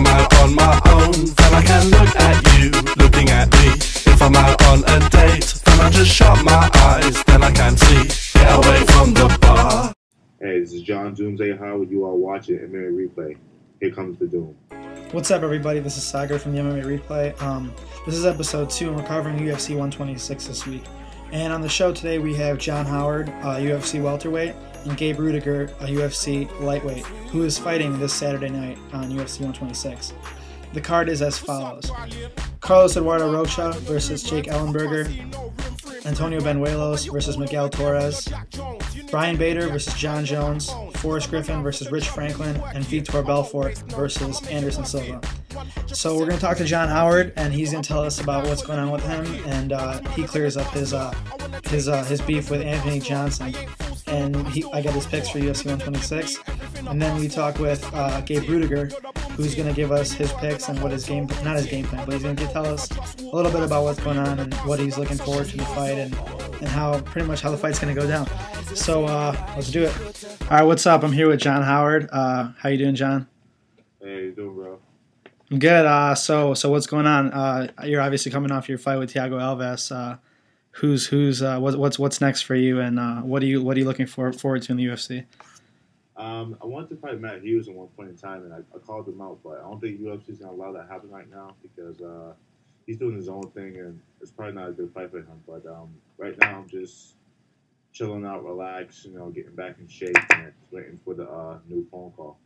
I'm out on my own, then I can look at you looking at me. If I'm out on a date, then I just shut my eyes, then I can see. Get away from the bar. Hey, this is John Doomsday Howard. You are watching MMA Replay. Here comes the Doom. What's up, everybody? This is Sagar from the MMA Replay. This is episode 2, and we're covering UFC 126 this week. And on the show today, we have John Howard, UFC welterweight, and Gabe Ruediger, a UFC lightweight, who is fighting this Saturday night on UFC 126. The card is as follows: Carlos Eduardo Rocha versus Jake Ellenberger, Antonio Benuelos versus Miguel Torres, Brian Bader versus John Jones, Forrest Griffin versus Rich Franklin, and Vitor Belfort versus Anderson Silva. So we're going to talk to John Howard, and he's going to tell us about what's going on with him, and he clears up his beef with Anthony Johnson, and I got his picks for UFC 126. And then we talk with Gabe Ruediger, who's going to give us his picks and what his game, not his game plan, but he's going to tell us a little bit about what's going on and what he's looking forward to the fight, and how pretty much how the fight's going to go down. So let's do it. All right, what's up? I'm here with John Howard. How you doing, John? Hey, you doing, bro? I'm good. So what's going on? You're obviously coming off your fight with Thiago Alves. What's next for you, and what are you looking forward to in the UFC? I wanted to fight Matt Hughes at one point in time, and I called him out, but I don't think UFC is going to allow that to happen right now because he's doing his own thing, and it's probably not a good fight for him. But right now, I'm just chilling out, relaxed, getting back in shape, and waiting for the new phone call.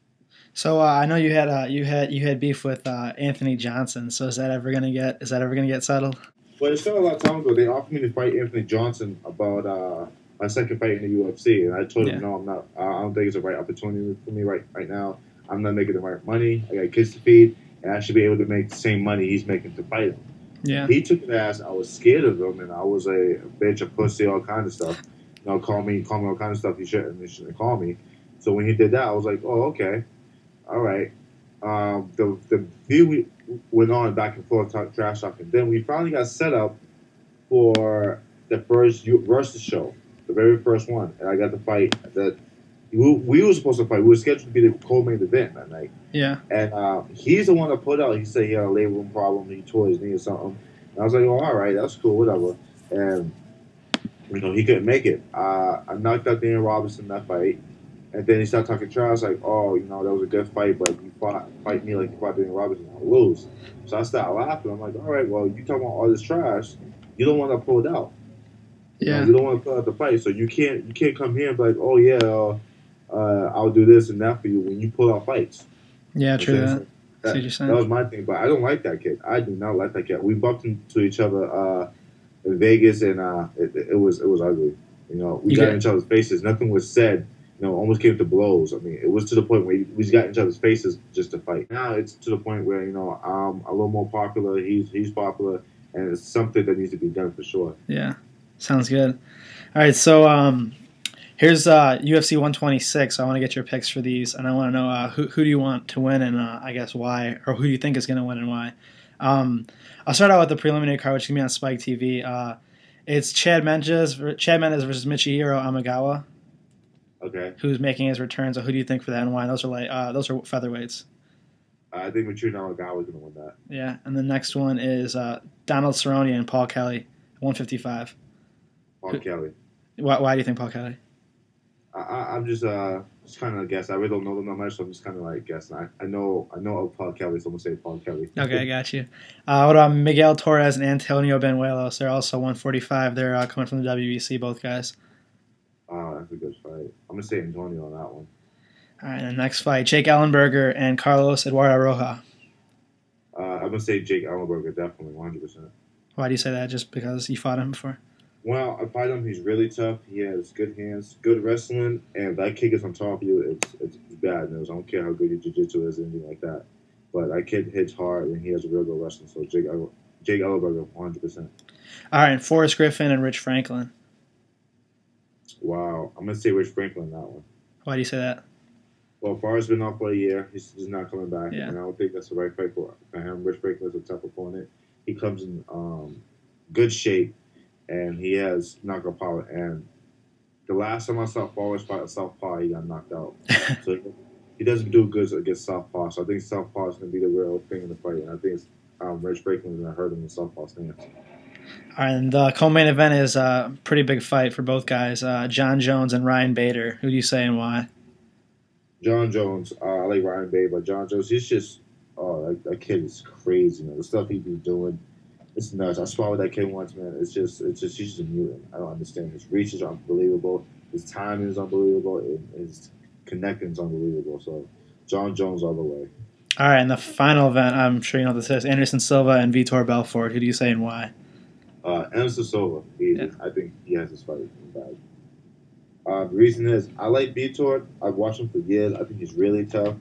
So I know you had beef with Anthony Johnson. So is that ever gonna get settled? Well, it started a long time ago. They offered me to fight Anthony Johnson about my second fight in the UFC, and I told him no, I'm not. I don't think it's the right opportunity for me right now. I'm not making the right money. I got kids to feed, and I should be able to make the same money he's making to fight him. Yeah. He took it as I was scared of him, and I was a bitch, a pussy, all kind of stuff. Call me all kind of stuff. He shouldn't call me. So when he did that, I was like, oh, okay, all right. The view went on back and forth, trash talking. Then we finally got set up for the first versus show, the very first one, and I got the fight that we were supposed to fight. We were scheduled to be the co-main event that night. Yeah. And he's the one that put out. He said he had a leg room problem. He tore his knee or something. And I was like, oh, all right, that's cool, whatever. And he couldn't make it. I knocked out Daniel Robinson in that fight. And then he started talking trash, like, oh, that was a good fight, but you fight me like you fought Daniel Robinson, I'll lose. So I started laughing. I'm like, all right, well, you talking about all this trash, you don't want to pull it out. Yeah. You don't want to pull out the fight, so you can't come here and be like, oh yeah, I'll do this and that for you when you pull out fights. Yeah, true. That was my thing, but I don't like that kid. I do not like that kid. We bumped into each other in Vegas, and it was ugly. We got in each other's faces. Nothing was said. Almost came to blows. I mean, it was to the point where we got in each other's faces just to fight. Now it's to the point where, I'm a little more popular, he's popular, and it's something that needs to be done for sure. Yeah, sounds good. All right, so here's UFC 126. I want to get your picks for these, and I want to know who do you want to win, and I guess why, or who do you think is going to win and why. I'll start out with the preliminary card, which is going to be on Spike TV. It's Chad Mendes versus Michihiro Amagawa. Okay. Who's making his return? So who do you think for that and why? Those are featherweights. I think Michihiro Amagawa is going to win that. Yeah, and the next one is Donald Cerrone and Paul Kelly, 155. Paul Kelly. Why do you think Paul Kelly? I'm just kind of guessing. I really don't know them that much, so I'm just kind of like guessing. I know of Paul Kelly, so I'm going to say Paul Kelly. Okay, I got you. What about Miguel Torres and Antonio Benuelos? They're also 145. They're coming from the WBC, both guys. Oh, that's a good fight. I'm going to say Antonio on that one. All right, and the next fight, Jake Ellenberger and Carlos Eduardo Rocha. I'm going to say Jake Ellenberger, definitely, 100%. Why do you say that? Just because you fought him before? Well, I fight him. He's really tough. He has good hands, good wrestling, and that kick is on top of you. It's bad news. I don't care how good your jiu-jitsu is or anything like that. But that kid hits hard, and he has a real good wrestling. So Jake Ellenberger, 100%. All right, and Forrest Griffin and Rich Franklin. Wow. I'm going to say Rich Franklin on that one. Why do you say that? Well, Forrest's been off for a year. He's not coming back. Yeah. And I don't think that's the right fight for him. Rich Franklin is a tough opponent. He comes in good shape, and he has knockout power. And the last time I saw Forrest fight a southpaw, he got knocked out. So he doesn't do good against southpaw. So I think southpaw is going to be the real thing in the fight, and I think Reg Brakeman is going to hurt him in southpaw stance. All right, and the co-main event is a pretty big fight for both guys. John Jones and Ryan Bader. Who do you say and why? John Jones, I like Ryan Bader, but John Jones, he's just, that kid is crazy, man. The stuff he be doing, it's nuts. I saw with that kid once, man. It's just, he's just a mutant. I don't understand. His reach is unbelievable. His timing is unbelievable. His connecting is unbelievable. So, John Jones all the way. All right, and the final event, I'm sure you know what this is, Anderson Silva and Vitor Belfort. Who do you say and why? Anderson Silva, easy. Yeah. I think he has his fight in the bag. The reason is, I like Vitor. I've watched him for years. I think he's really tough.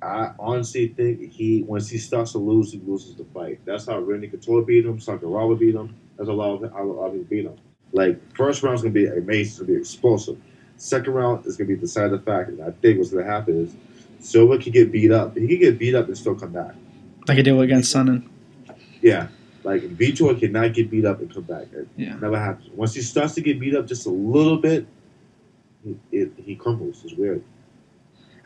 I honestly think once he starts to lose, he loses the fight. That's how Randy Couture beat him. Sakuraba beat him. That's a lot of people beat him. Like, first round's going to be amazing. It's going to be explosive. Second round is going to be decided fact. And I think what's going to happen is Silva can get beat up. He can get beat up and still come back. Like he did against Sonnen. Yeah. Like, Vitor cannot get beat up and come back. It never happens. Once he starts to get beat up just a little bit, he crumbles. It's weird.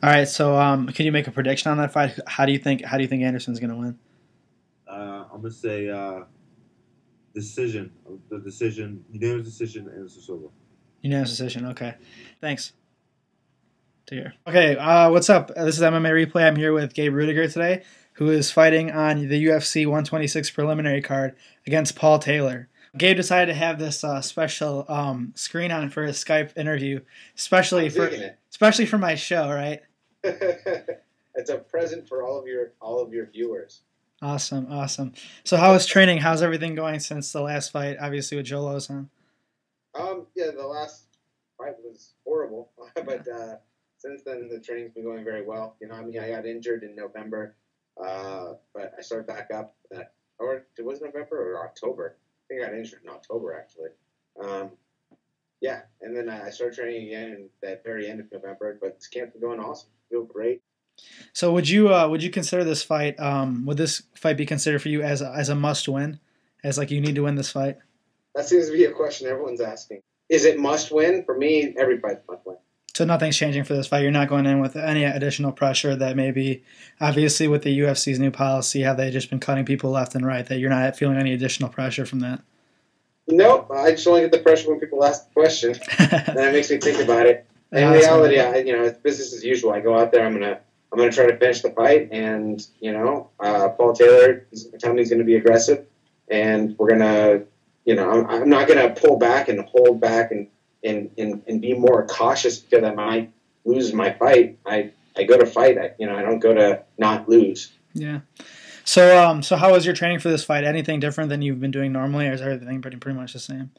All right, so can you make a prediction on that fight? How do you think Anderson's going to win? I'm gonna say decision. Unanimous decision, Anderson Silva. Unanimous decision. Okay, thanks. Take care. Okay, what's up? This is MMA Replay. I'm here with Gabe Ruediger today, who is fighting on the UFC 126 preliminary card against Paul Taylor. Gabe decided to have this special screen on for his Skype interview, especially for my show, right? It's a present for all of your viewers. Awesome. So how is training? How's everything going since the last fight, obviously with Joe Lozon? Yeah, the last fight was horrible, but since then the training's been going very well. You know, I mean, I got injured in November, but I started back up. Or it was November or October. I think I got injured in October, actually. Yeah, and then I started training again at that very end of November, but this camp's been going awesome. I feel great. So would you consider this fight? Would this fight be considered for you as a must win, as like you need to win this fight? That seems to be a question everyone's asking. Is it must win? For me, every fight's must win. So nothing's changing for this fight. You're not going in with any additional pressure that maybe, obviously with the UFC's new policy, have they just been cutting people left and right? That you're not feeling any additional pressure from that? Nope, I just only get the pressure when people ask the question, and that makes me think about it. In reality, it's business as usual. I go out there, I'm gonna try to finish the fight, and Paul Taylor is telling me he's gonna be aggressive, and we're gonna, I'm not gonna pull back and hold back and be more cautious because I might lose my fight. I go to fight. I don't go to not lose. Yeah. So how was your training for this fight? Anything different than you've been doing normally, or is everything pretty much the same?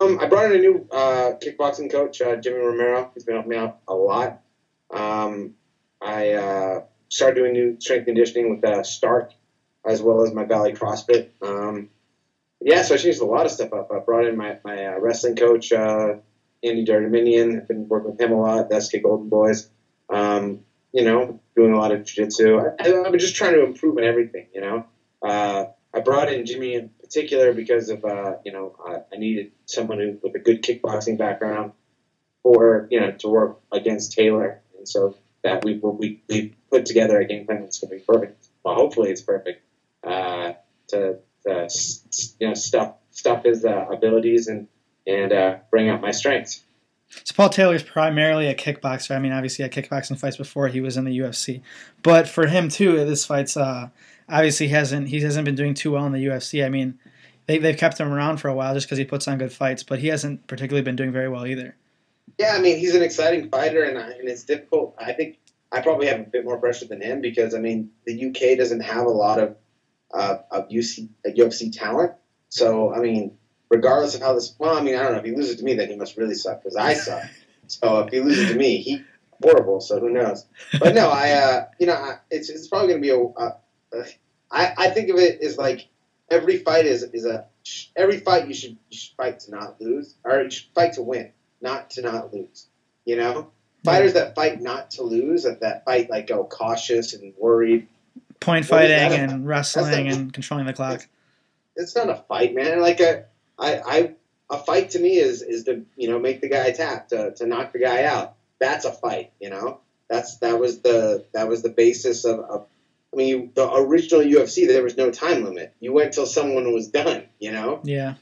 I brought in a new kickboxing coach, Jimmy Romero. He's been helping me out a lot. I started doing new strength conditioning with Stark, as well as my Valley CrossFit. So I changed a lot of stuff up. I brought in my wrestling coach, Andy Dardominian. I've been working with him a lot, the SK Golden Boys. Doing a lot of jiu-jitsu. I've been just trying to improve in everything, I brought in Jimmy in particular because of, I needed someone with a good kickboxing background to work against Taylor. And so that we put together a game plan that's going to be perfect. Well, hopefully it's perfect to stuff his abilities and bring out my strengths. So Paul Taylor's primarily a kickboxer. I mean, obviously he had kickboxing fights before he was in the UFC. But for him, too, this fight's obviously he hasn't been doing too well in the UFC. I mean, they've kept him around for a while just because he puts on good fights, but he hasn't particularly been doing very well either. Yeah, I mean, he's an exciting fighter, and it's difficult. I think I probably have a bit more pressure than him because, I mean, the UK doesn't have a lot of UFC talent. So, I mean, regardless of how this – well, I mean, I don't know. If he loses to me, then he must really suck because I suck. So if he loses to me, he's horrible, so who knows. But no, it's probably going to be I think of it as like every fight every fight you should fight to not lose, or you should fight to win, not to not lose. Fighters that fight not to lose, that fight like go cautious and worried, point fighting and wrestling and controlling the clock. It's not a fight, man. Like a fight to me is to make the guy tap, to knock the guy out. That's a fight, that was the basis of. I mean, the original UFC, there was no time limit. You went till someone was done. You know. Yeah.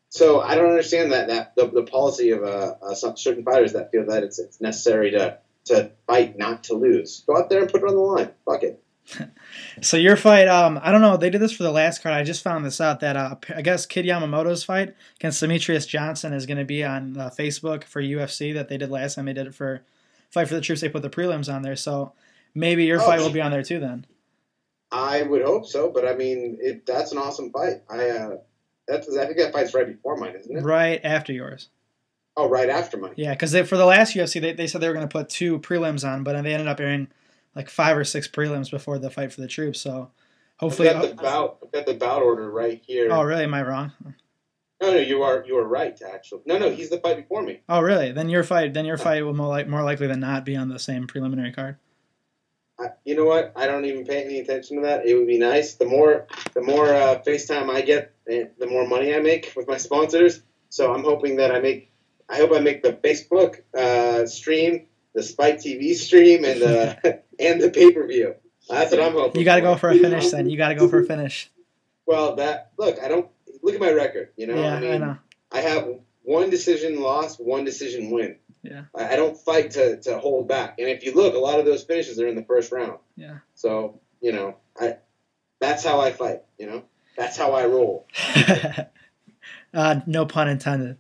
So I don't understand that the policy of some certain fighters that feel that it's necessary to fight, not to lose. Go out there and put it on the line. Fuck it. So your fight, I don't know. They did this for the last card. I just found this out that I guess Kid Yamamoto's fight against Demetrius Johnson is going to be on Facebook for UFC that they did last time they did it for Fight for the Troops. They put the prelims on there, so maybe your fight will be on there too then. I would hope so, but I mean, that's an awesome fight. I think that fight's right before mine, isn't it? Right after yours. Oh, right after mine. Yeah, because for the last UFC, they said they were going to put 2 prelims on, but they ended up airing like 5 or 6 prelims before the Fight for the Troops. So hopefully, I've got the bout order right here. Oh, really? Am I wrong? No, you are right. Actually, no, he's the fight before me. Oh, really? Then your fight will more likely than not be on the same preliminary card. You know what? I don't even pay any attention to that. It would be nice. The more FaceTime I get, the more money I make with my sponsors. So I'm hoping that I hope I make the Facebook stream, the Spike TV stream, and the and the pay-per-view. That's what I'm hoping. You got to go for a finish then. You got to go for a finish. Well, I don't look at my record. You know, yeah, I know. I have 1 decision loss, 1 decision win. Yeah. I don't fight to hold back. And if you look, a lot of those finishes are in the first round. Yeah. So, you know, that's how I fight, you know? That's how I roll. No pun intended.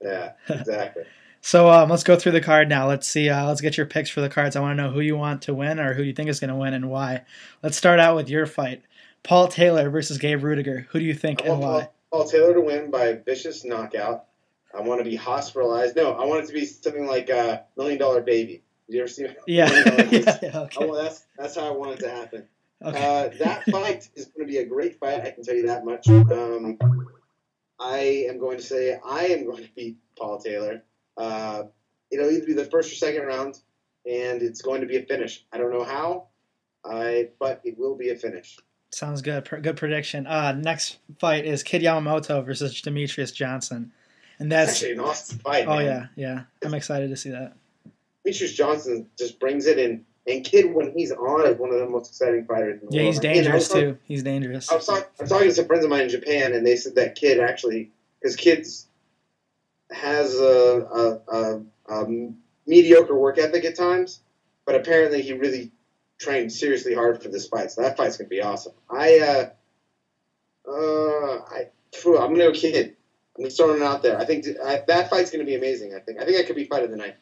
Yeah, exactly. So let's go through the card now. Let's see. Let's get your picks for the cards. I want to know who you want to win or who you think is going to win and why. Let's start out with your fight. Paul Taylor versus Gabe Ruediger. Who do you think and why? Paul Taylor to win by a vicious knockout. I want to be hospitalized. No, I want it to be something like $1 Million Baby. Did you ever see it? Yeah. Yeah, okay. Oh, that's how I want it to happen. Okay. That fight is going to be a great fight. I can tell you that much. I am going to say I am going to beat Paul Taylor. It'll either be the first or second round, and it's going to be a finish. I don't know how, but it will be a finish. Sounds good. Good prediction. Next fight is Kid Yamamoto versus Demetrius Johnson. And that's actually an awesome fight. Oh, man. yeah. I'm excited to see that. Demetrius Johnson just brings it in. And Kid, when he's on, is one of the most exciting fighters in the world. Yeah, he's dangerous, too. He's dangerous. I'm talking to some friends of mine in Japan, and they said that Kid actually, because Kid has a mediocre work ethic at times, but apparently he really trained seriously hard for this fight. So that fight's going to be awesome. I'm going to go Kid. I'm just throwing it out there. I think that fight's going to be amazing. I think that could be fight of the night.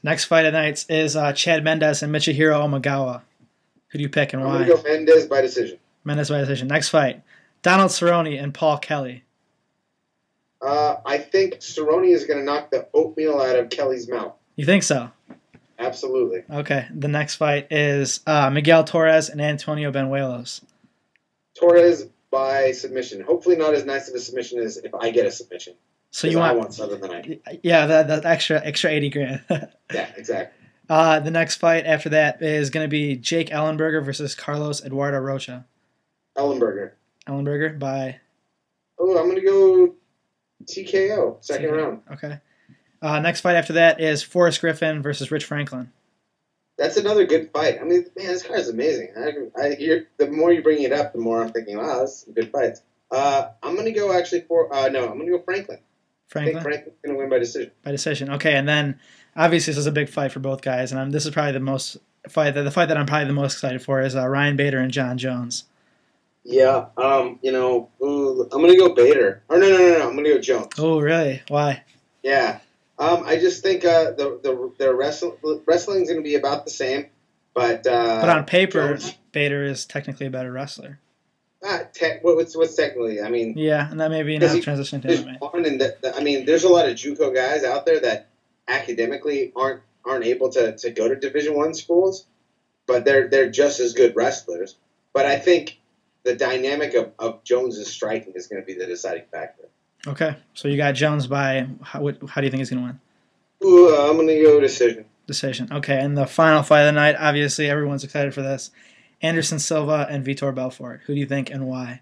Next fight of the night is Chad Mendes and Michihiro Omagawa. Who do you pick and why? I'm going to go Mendes by decision. Mendes by decision. Next fight, Donald Cerrone and Paul Kelly. I think Cerrone is going to knock the oatmeal out of Kelly's mouth. You think so? Absolutely. Okay. The next fight is Miguel Torres and Antonio Benuelos. Torres by submission. Hopefully not as nice of a submission as if I get a submission. So I want Southern the night. Yeah, that extra $80,000. Yeah, exactly. The next fight after that is going to be Jake Ellenberger versus Carlos Eduardo Rocha. Ellenberger by... Oh, I'm going to go TKO, second round. Okay. Next fight after that is Forrest Griffin versus Rich Franklin. That's another good fight. I mean, man, this card's amazing. The more you bring it up, the more I'm thinking, wow, this is a good fight. I'm going to go actually I'm going to go Franklin. I think Franklin's going to win by decision. By decision. Okay, and then obviously this is a big fight for both guys, and this is probably the fight that I'm probably the most excited for is Ryan Bader and John Jones. Yeah, I'm going to go Bader. Or no, I'm going to go Jones. Oh, really? Why? Yeah. I just think their wrestling's going to be about the same, but on paper, Jones, Bader is technically a better wrestler. What's technically? I mean, yeah, and that may be enough transition to MMA. There's a lot of JUCO guys out there that academically aren't able to go to Division I schools, but they're just as good wrestlers. But I think the dynamic of Jones's striking is going to be the deciding factor. Okay, so you got Jones by how do you think he's going to win? Ooh, I'm going to go decision. Decision. Okay, and the final fight of the night, obviously everyone's excited for this. Anderson Silva and Vitor Belfort. Who do you think and why?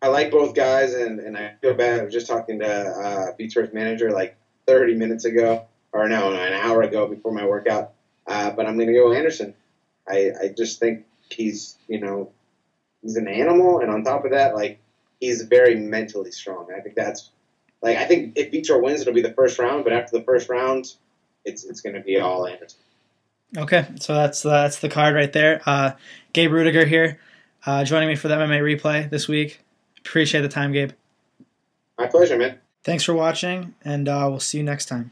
I like both guys, and I feel bad. I was just talking to Vitor's manager like 30 minutes ago, or no, an hour ago before my workout. But I'm going to go Anderson. I just think he's he's an animal, and on top of that, like, he's very mentally strong. I think that's I think if Vitor wins, it'll be the first round, but after the first round, it's going to be all Anderson. Okay, so that's the card right there. Gabe Ruediger here, joining me for the MMA replay this week. Appreciate the time, Gabe. My pleasure, man. Thanks for watching, and we'll see you next time.